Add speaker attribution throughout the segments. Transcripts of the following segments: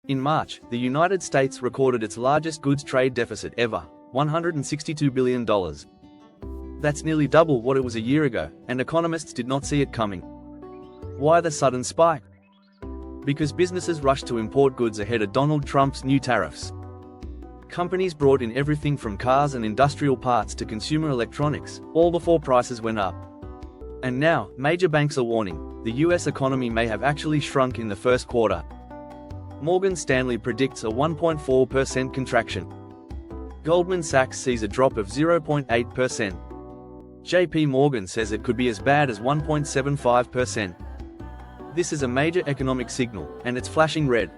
Speaker 1: In March, the United States recorded its largest goods trade deficit ever, $162 billion. That's nearly double what it was a year ago, and economists did not see it coming. Why the sudden spike? Because businesses rushed to import goods ahead of Donald Trump's new tariffs. Companies brought in everything from cars and industrial parts to consumer electronics, all before prices went up. And now, major banks are warning, the US economy may have actually shrunk in the first quarter. Morgan Stanley predicts a 1.4% contraction. Goldman Sachs sees a drop of 0.8%. JP Morgan says it could be as bad as 1.75%. This is a major economic signal, and it's flashing red.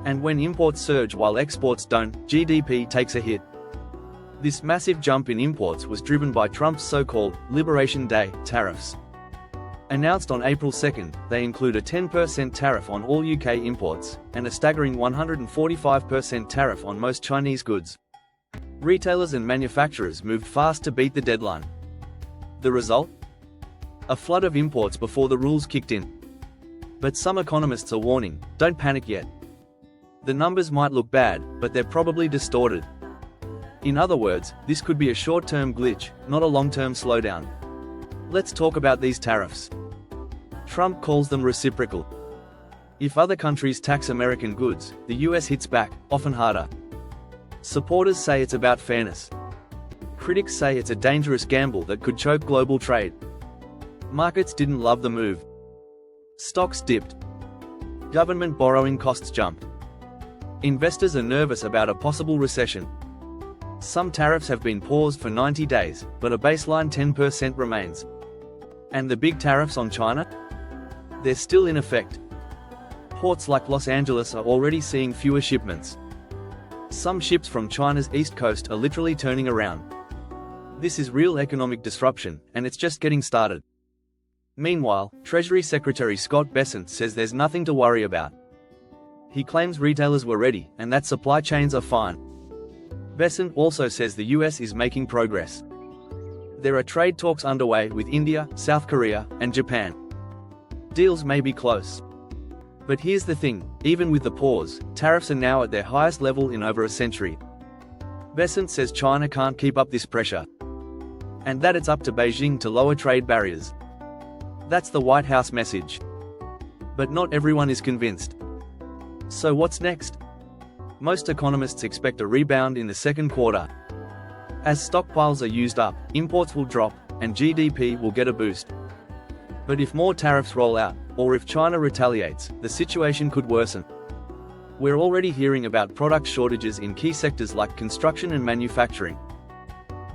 Speaker 1: And when imports surge while exports don't, GDP takes a hit. This massive jump in imports was driven by Trump's so-called Liberation Day tariffs. Announced on April 2nd, they include a 10% tariff on all UK imports, and a staggering 145% tariff on most Chinese goods. Retailers and manufacturers moved fast to beat the deadline. The result? A flood of imports before the rules kicked in. But some economists are warning, don't panic yet. The numbers might look bad, but they're probably distorted. In other words, this could be a short-term glitch, not a long-term slowdown. Let's talk about these tariffs. Trump calls them reciprocal. If other countries tax American goods, the US hits back, often harder. Supporters say it's about fairness. Critics say it's a dangerous gamble that could choke global trade. Markets didn't love the move. Stocks dipped. Government borrowing costs jumped. Investors are nervous about a possible recession. Some tariffs have been paused for 90 days, but a baseline 10% remains. And the big tariffs on China? They're still in effect. Ports like Los Angeles are already seeing fewer shipments. Some ships from China's east coast are literally turning around. This is real economic disruption, and it's just getting started. Meanwhile, Treasury Secretary Scott Bessent says there's nothing to worry about. He claims retailers were ready, and that supply chains are fine. Bessent also says the US is making progress. There are trade talks underway with India, South Korea, and Japan. Deals may be close. But here's the thing, even with the pause, tariffs are now at their highest level in over a century. Bessent says China can't keep up this pressure. And that it's up to Beijing to lower trade barriers. That's the White House message. But not everyone is convinced. So what's next? Most economists expect a rebound in the second quarter. As stockpiles are used up, imports will drop, and GDP will get a boost. But if more tariffs roll out, or if China retaliates, the situation could worsen. We're already hearing about product shortages in key sectors like construction and manufacturing.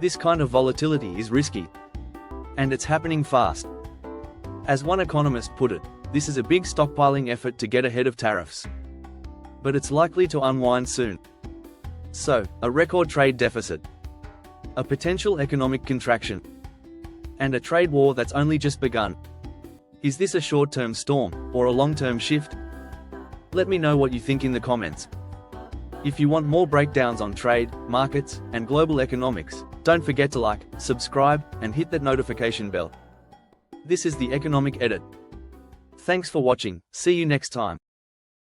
Speaker 1: This kind of volatility is risky. And it's happening fast. As one economist put it, this is a big stockpiling effort to get ahead of tariffs. But it's likely to unwind soon. So, a record trade deficit, a potential economic contraction, and a trade war that's only just begun. Is this a short-term storm, or a long-term shift? Let me know what you think in the comments. If you want more breakdowns on trade, markets, and global economics, don't forget to like, subscribe, and hit that notification bell. This is the Economic Edit. Thanks for watching, see you next time.